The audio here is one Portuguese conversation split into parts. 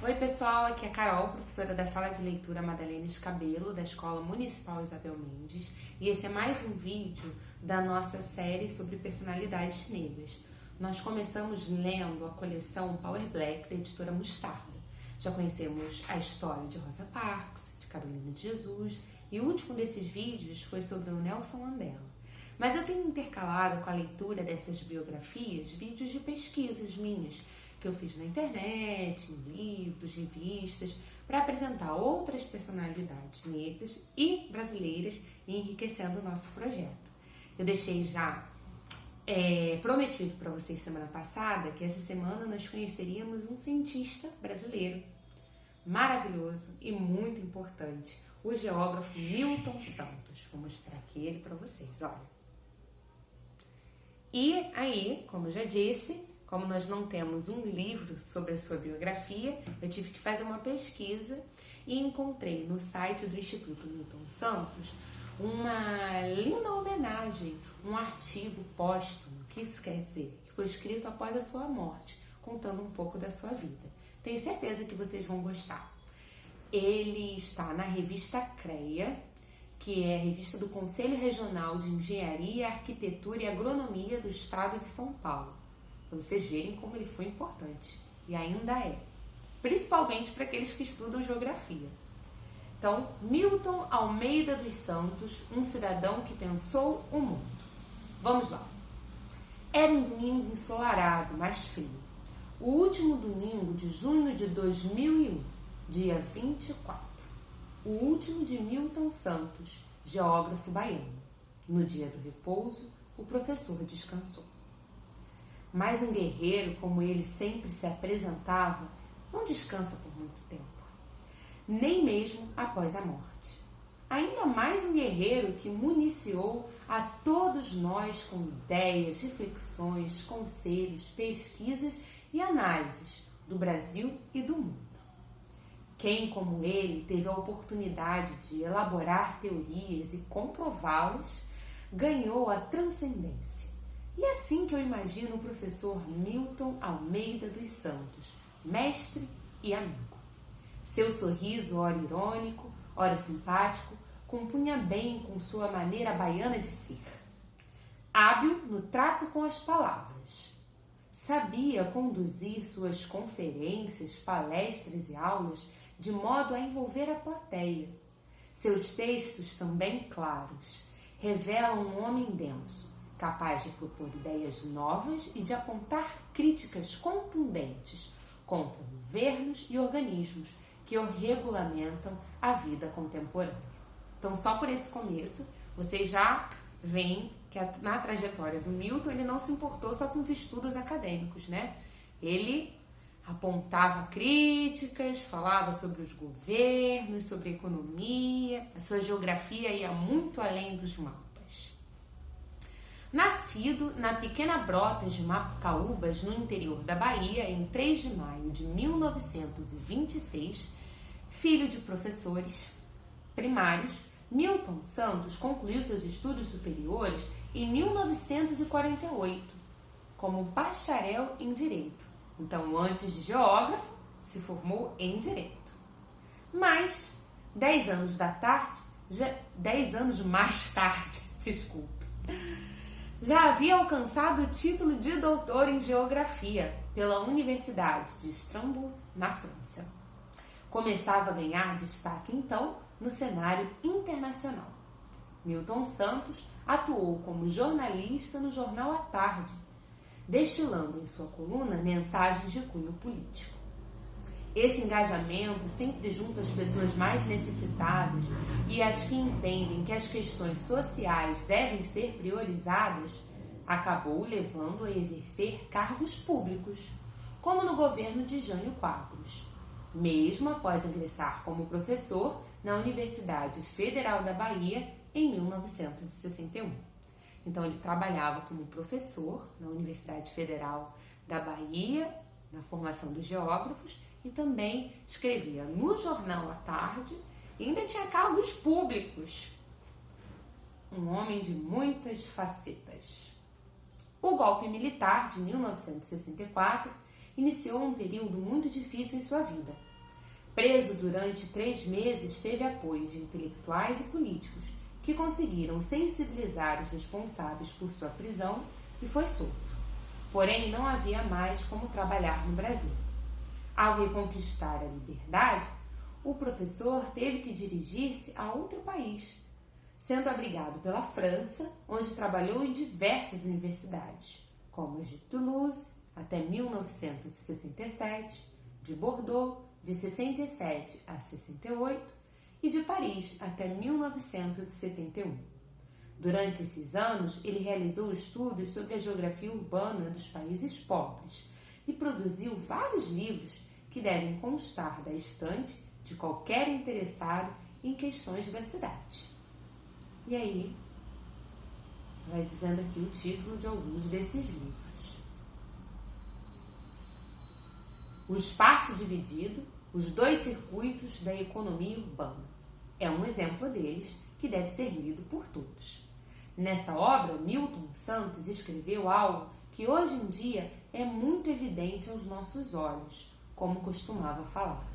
Oi pessoal, aqui é a Carol, professora da Sala de Leitura Madalena Scabelo, da Escola Municipal Isabel Mendes, e esse é mais um vídeo da nossa série sobre personalidades negras. Nós começamos lendo a coleção Power Black da editora Mostarda. Já conhecemos a história de Rosa Parks, de Carolina de Jesus, e o último desses vídeos foi sobre o Nelson Mandela. Mas eu tenho intercalado com a leitura dessas biografias vídeos de pesquisas minhas, que eu fiz na internet, em livros, revistas, para apresentar outras personalidades negras e brasileiras, enriquecendo o nosso projeto. Eu deixei já prometido para vocês semana passada que essa semana nós conheceríamos um cientista brasileiro maravilhoso e muito importante, o geógrafo Milton Santos. Vou mostrar aqui ele para vocês, olha. E aí, como eu já disse, como nós não temos um livro sobre a sua biografia, eu tive que fazer uma pesquisa e encontrei no site do Instituto Milton Santos uma linda homenagem, um artigo póstumo, que isso quer dizer, que foi escrito após a sua morte, contando um pouco da sua vida. Tenho certeza que vocês vão gostar. Ele está na revista CREA, que é a revista do Conselho Regional de Engenharia, Arquitetura e Agronomia do Estado de São Paulo. Para vocês verem como ele foi importante. E ainda é. Principalmente para aqueles que estudam geografia. Então, Milton Almeida dos Santos, um cidadão que pensou o mundo. Vamos lá. Era um domingo ensolarado, mas frio. O último domingo de junho de 2001, dia 24. O último de Milton Santos, geógrafo baiano. No dia do repouso, o professor descansou. Mas um guerreiro, como ele sempre se apresentava, não descansa por muito tempo, nem mesmo após a morte. Ainda mais um guerreiro que municiou a todos nós com ideias, reflexões, conselhos, pesquisas e análises do Brasil e do mundo. Quem, como ele, teve a oportunidade de elaborar teorias e comprová-las, ganhou a transcendência. E é assim que eu imagino o professor Milton Almeida dos Santos, mestre e amigo. Seu sorriso, ora irônico, ora simpático, compunha bem com sua maneira baiana de ser. Hábil no trato com as palavras. Sabia conduzir suas conferências, palestras e aulas de modo a envolver a plateia. Seus textos, também claros, revelam um homem denso, capaz de propor ideias novas e de apontar críticas contundentes contra governos e organismos que regulamentam a vida contemporânea. Então, só por esse começo, vocês já veem que na trajetória do Milton ele não se importou só com os estudos acadêmicos, né? Ele apontava críticas, falava sobre os governos, sobre a economia, a sua geografia ia muito além dos mapas. Nascido na pequena Brotas de Macaúbas, no interior da Bahia, em 3 de maio de 1926, filho de professores primários, Milton Santos concluiu seus estudos superiores em 1948, como bacharel em Direito. Então, antes de geógrafo, se formou em Direito. Mas, 10 anos mais tarde, já havia alcançado o título de doutor em Geografia pela Universidade de Estrasburgo, na França. Começava a ganhar destaque, então, no cenário internacional. Milton Santos atuou como jornalista no jornal A Tarde, destilando em sua coluna mensagens de cunho político. Esse engajamento, sempre junto às pessoas mais necessitadas e às que entendem que as questões sociais devem ser priorizadas, acabou levando a exercer cargos públicos, como no governo de Jânio Quadros, mesmo após ingressar como professor na Universidade Federal da Bahia em 1961. Então, ele trabalhava como professor na Universidade Federal da Bahia, na formação dos geógrafos, e também escrevia no jornal à tarde e ainda tinha cargos públicos. Um homem de muitas facetas. O golpe militar de 1964 iniciou um período muito difícil em sua vida, Preso durante 3 meses, teve apoio de intelectuais e políticos que conseguiram sensibilizar os responsáveis por sua prisão e foi solto. Porém, não havia mais como trabalhar no Brasil. Ao reconquistar a liberdade, o professor teve que dirigir-se a outro país, sendo abrigado pela França, onde trabalhou em diversas universidades, como as de Toulouse, até 1967, de Bordeaux, de 67 a 68, e de Paris, até 1971. Durante esses anos, ele realizou estudos sobre a geografia urbana dos países pobres e produziu vários livros que devem constar da estante de qualquer interessado em questões da cidade. E aí, vai dizendo aqui o título de alguns desses livros. O Espaço Dividido, os 2 circuitos da economia urbana. É um exemplo deles que deve ser lido por todos. Nessa obra, Milton Santos escreveu algo que hoje em dia é muito evidente aos nossos olhos, como costumava falar.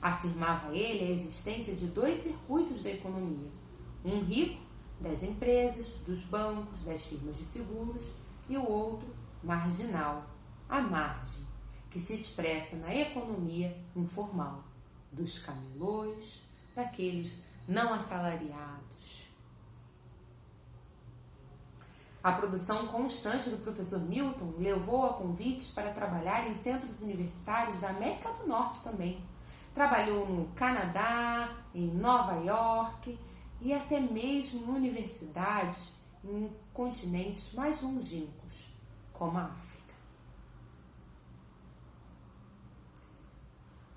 Afirmava ele a existência de 2 circuitos da economia. Um rico, das empresas, dos bancos, das firmas de seguros, e o outro, marginal, à margem, que se expressa na economia informal, dos camelôs, daqueles não assalariados. A produção constante do professor Milton levou a convites para trabalhar em centros universitários da América do Norte também. Trabalhou no Canadá, em Nova York e até mesmo em universidades em continentes mais longínquos, como a África.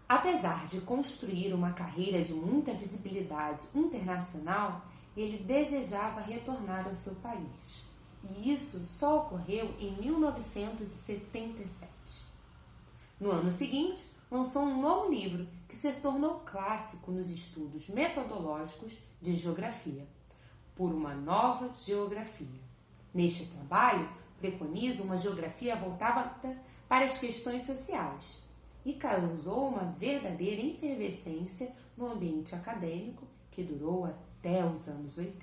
Apesar de construir uma carreira de muita visibilidade internacional, ele desejava retornar ao seu país. E isso só ocorreu em 1977. No ano seguinte, lançou um novo livro que se tornou clássico nos estudos metodológicos de geografia, Por uma Nova Geografia. Neste trabalho, preconiza uma geografia voltada para as questões sociais e causou uma verdadeira efervescência no ambiente acadêmico que durou até os anos 80.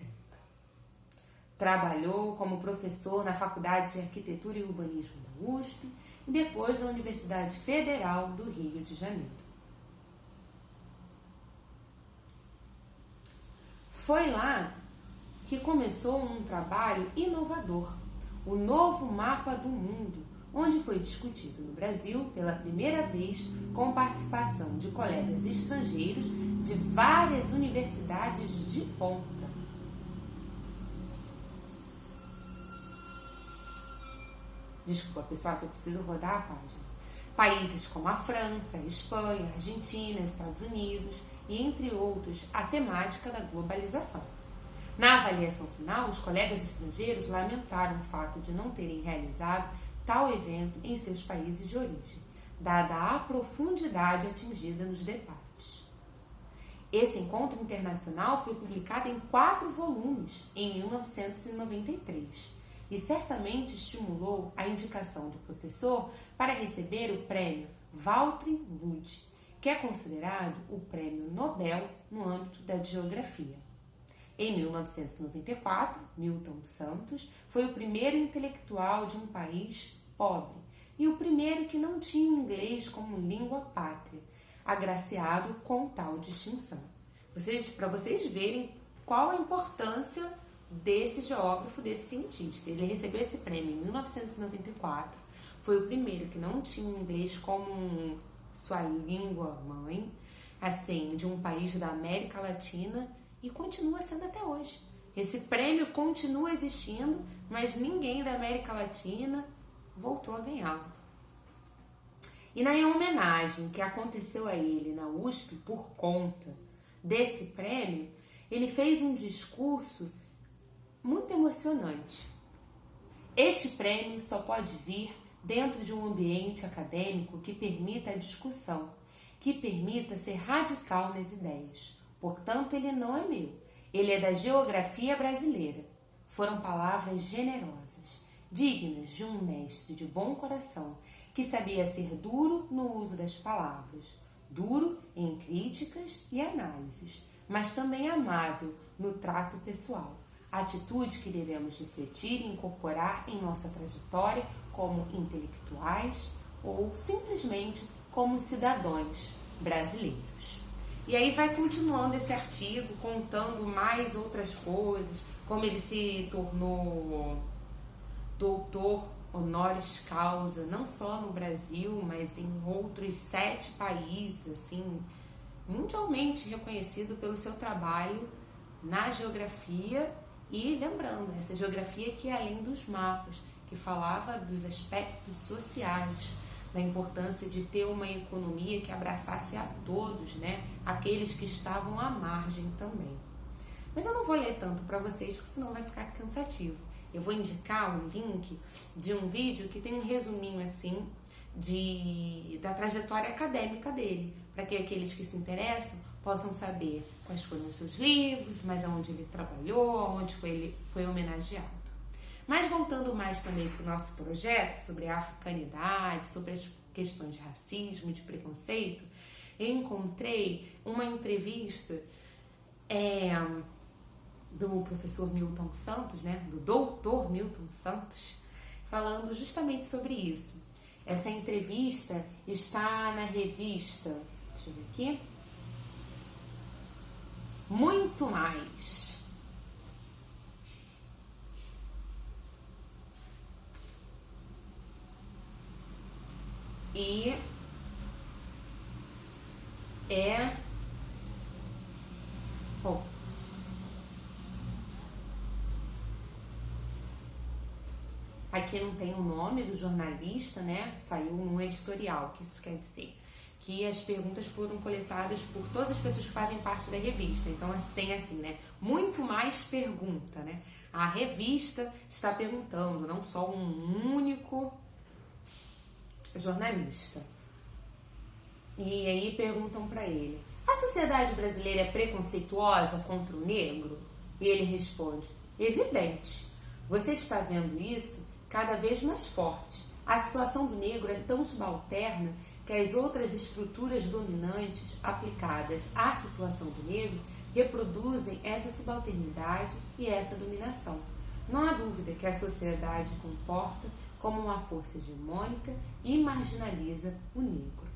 Trabalhou como professor na Faculdade de Arquitetura e Urbanismo da USP e depois na Universidade Federal do Rio de Janeiro. Foi lá que começou um trabalho inovador, o Novo Mapa do Mundo, onde foi discutido no Brasil pela primeira vez com participação de colegas estrangeiros de várias universidades de ponta. Desculpa, pessoal, que eu preciso rodar a página. Países como a França, a Espanha, a Argentina, Estados Unidos e, entre outros, a temática da globalização. Na avaliação final, os colegas estrangeiros lamentaram o fato de não terem realizado tal evento em seus países de origem, dada a profundidade atingida nos debates. Esse encontro internacional foi publicado em 4 volumes em 1993 e certamente estimulou a indicação do professor para receber o prêmio Walter Lud, que é considerado o prêmio Nobel no âmbito da geografia. Em 1994, Milton Santos foi o primeiro intelectual de um país pobre e o primeiro que não tinha inglês como língua pátria, agraciado com tal distinção. Para vocês verem qual a importância desse geógrafo, desse cientista. Ele recebeu esse prêmio em 1994, foi o primeiro que não tinha inglês como sua língua mãe, assim, de um país da América Latina, e continua sendo até hoje. Esse prêmio continua existindo, mas ninguém da América Latina voltou a ganhá-lo. E na homenagem que aconteceu a ele na USP por conta desse prêmio, ele fez um discurso muito emocionante. Este prêmio só pode vir dentro de um ambiente acadêmico que permita a discussão, que permita ser radical nas ideias. Portanto, ele não é meu, ele é da geografia brasileira. Foram palavras generosas, dignas de um mestre de bom coração, que sabia ser duro no uso das palavras, duro em críticas e análises, mas também amável no trato pessoal, atitude que devemos refletir e incorporar em nossa trajetória como intelectuais ou simplesmente como cidadãos brasileiros. E aí vai continuando esse artigo, contando mais outras coisas, como ele se tornou doutor honoris causa, não só no Brasil, mas em outros 7 países, assim, mundialmente reconhecido pelo seu trabalho na geografia. E lembrando, essa geografia que é além dos mapas, que falava dos aspectos sociais, da importância de ter uma economia que abraçasse a todos, né? Aqueles que estavam à margem também. Mas eu não vou ler tanto para vocês, porque senão vai ficar cansativo. Eu vou indicar um link de um vídeo que tem um resuminho assim da trajetória acadêmica dele, para que aqueles que se interessam possam saber quais foram os seus livros, mas aonde ele trabalhou, onde ele foi homenageado. Mas voltando mais também para o nosso projeto sobre a africanidade, sobre as questões de racismo e de preconceito, eu encontrei uma entrevista do professor Milton Santos, né, do doutor Milton Santos, falando justamente sobre isso. Essa entrevista está na revista, deixa eu ver aqui, Muito Mais. E bom, aqui não tem o nome do jornalista, né? Saiu num editorial, que isso quer dizer que as perguntas foram coletadas por todas as pessoas que fazem parte da revista. Então tem assim, né? Muito mais pergunta, né? A revista está perguntando, não só um único jornalista. E aí perguntam para ele: a sociedade brasileira é preconceituosa contra o negro? E ele responde: evidente. Você está vendo isso cada vez mais forte. A situação do negro é tão subalterna que as outras estruturas dominantes aplicadas à situação do negro reproduzem essa subalternidade e essa dominação. Não há dúvida que a sociedade comporta como uma força hegemônica e marginaliza o negro.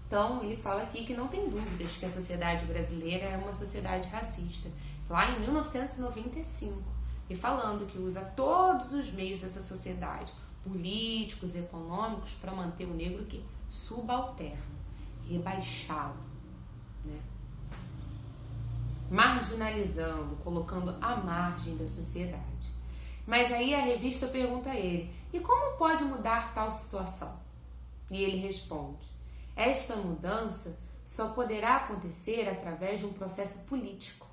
Então, ele fala aqui que não tem dúvidas que a sociedade brasileira é uma sociedade racista, lá em 1995, e falando que usa todos os meios dessa sociedade, políticos, econômicos, para manter o negro que subalterno, rebaixado, né? Marginalizando, colocando à margem da sociedade. Mas aí a revista pergunta a ele: e como pode mudar tal situação? E ele responde: esta mudança só poderá acontecer através de um processo político.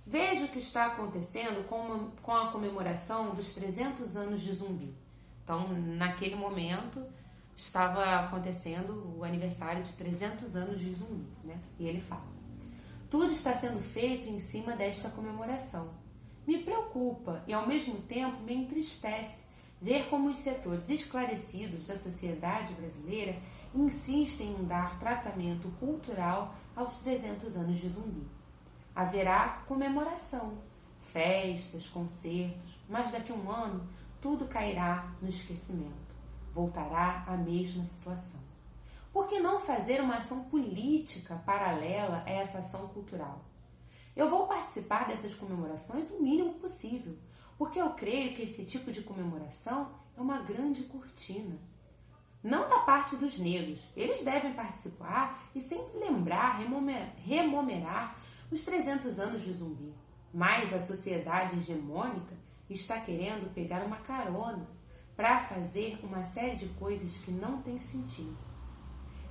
Veja o que está acontecendo com a comemoração dos 300 anos de Zumbi. Então, naquele momento, estava acontecendo o aniversário de 300 anos de Zumbi, né? E ele fala: tudo está sendo feito em cima desta comemoração. Me preocupa e, ao mesmo tempo, me entristece ver como os setores esclarecidos da sociedade brasileira insistem em dar tratamento cultural aos 300 anos de Zumbi. Haverá comemoração, festas, concertos, mas daqui a um ano tudo cairá no esquecimento. Voltará à mesma situação. Por que não fazer uma ação política paralela a essa ação cultural? Eu vou participar dessas comemorações o mínimo possível, porque eu creio que esse tipo de comemoração é uma grande cortina. Não da parte dos negros, eles devem participar e sempre lembrar, rememorar os 300 anos de Zumbi. Mas a sociedade hegemônica está querendo pegar uma carona para fazer uma série de coisas que não têm sentido.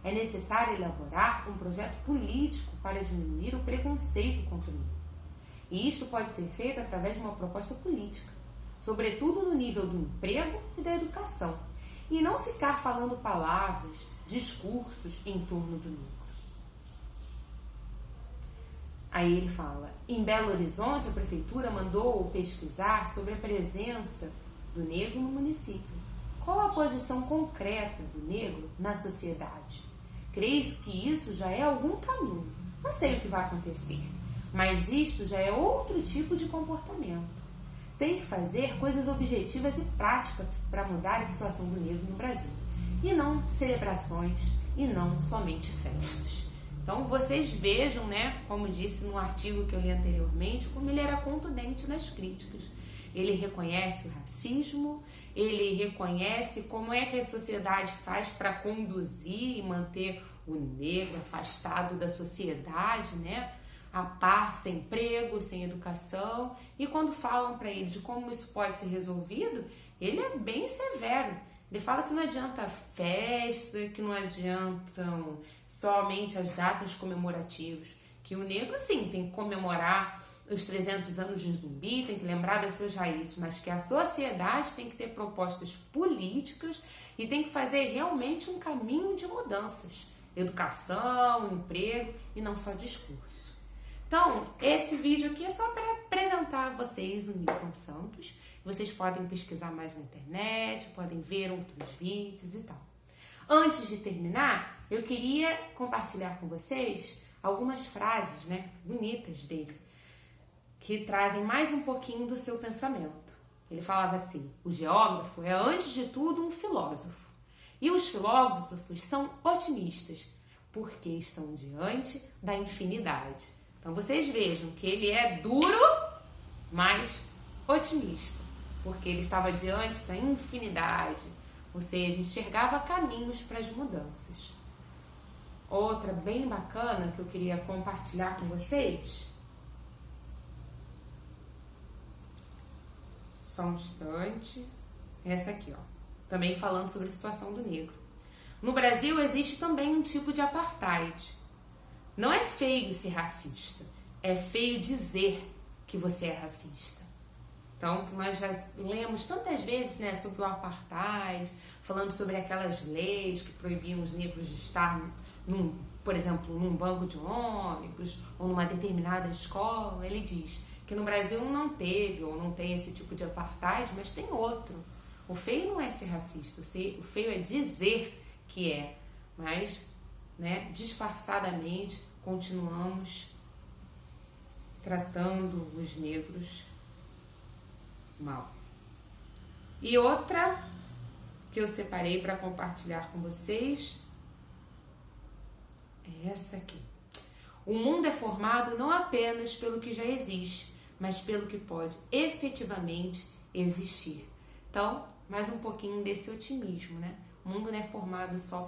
É necessário elaborar um projeto político para diminuir o preconceito contra o negro. E isto pode ser feito através de uma proposta política, sobretudo no nível do emprego e da educação, e não ficar falando palavras, discursos em torno do negro. Aí ele fala: em Belo Horizonte, a prefeitura mandou pesquisar sobre a presença do negro no município. Qual a posição concreta do negro na sociedade? Creio que isso já é algum caminho. Não sei o que vai acontecer, mas isto já é outro tipo de comportamento. Tem que fazer coisas objetivas e práticas para mudar a situação do negro no Brasil. E não celebrações, e não somente festas. Então vocês vejam, né, como disse no artigo que eu li anteriormente, como ele era contundente nas críticas. Ele reconhece o racismo, ele reconhece como é que a sociedade faz para conduzir e manter o negro afastado da sociedade, né? A par, sem emprego, sem educação. E quando falam para ele de como isso pode ser resolvido, ele é bem severo. Ele fala que não adianta festa, que não adiantam somente as datas comemorativas, que o negro, sim, tem que comemorar os 300 anos de Zumbi, tem que lembrar das suas raízes, mas que a sociedade tem que ter propostas políticas e tem que fazer realmente um caminho de mudanças. Educação, emprego e não só discurso. Então, esse vídeo aqui é só para apresentar a vocês o Newton Santos. Vocês podem pesquisar mais na internet, podem ver outros vídeos e tal. Antes de terminar, eu queria compartilhar com vocês algumas frases, né, bonitas dele, que trazem mais um pouquinho do seu pensamento. Ele falava assim: o geógrafo é, antes de tudo, um filósofo. E os filósofos são otimistas, porque estão diante da infinidade. Então vocês vejam que ele é duro, mas otimista, porque ele estava diante da infinidade, ou seja, enxergava caminhos para as mudanças. Outra bem bacana que eu queria compartilhar com vocês, só um instante, essa aqui, ó, também falando sobre a situação do negro. No Brasil existe também um tipo de apartheid. Não é feio ser racista, é feio dizer que você é racista. Então, nós já lemos tantas vezes, né, sobre o apartheid, falando sobre aquelas leis que proibiam os negros de estar, por exemplo, num banco de ônibus ou numa determinada escola. Ele diz que no Brasil não teve ou não tem esse tipo de apartheid, mas tem outro. O feio não é ser racista, o feio é dizer que é, mas, né, disfarçadamente continuamos tratando os negros mal. E outra que eu separei para compartilhar com vocês é essa aqui. O mundo é formado não apenas pelo que já existe, mas pelo que pode efetivamente existir. Então, mais um pouquinho desse otimismo, né? O mundo não é formado só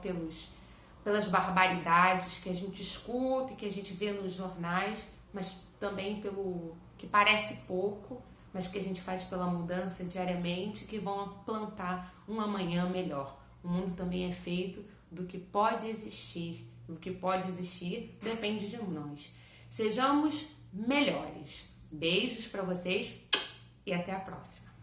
pelas barbaridades que a gente escuta e que a gente vê nos jornais, mas também pelo que parece pouco, mas que a gente faz pela mudança diariamente, que vão plantar um amanhã melhor. O mundo também é feito do que pode existir. O que pode existir depende de nós. Sejamos melhores. Beijos para vocês e até a próxima.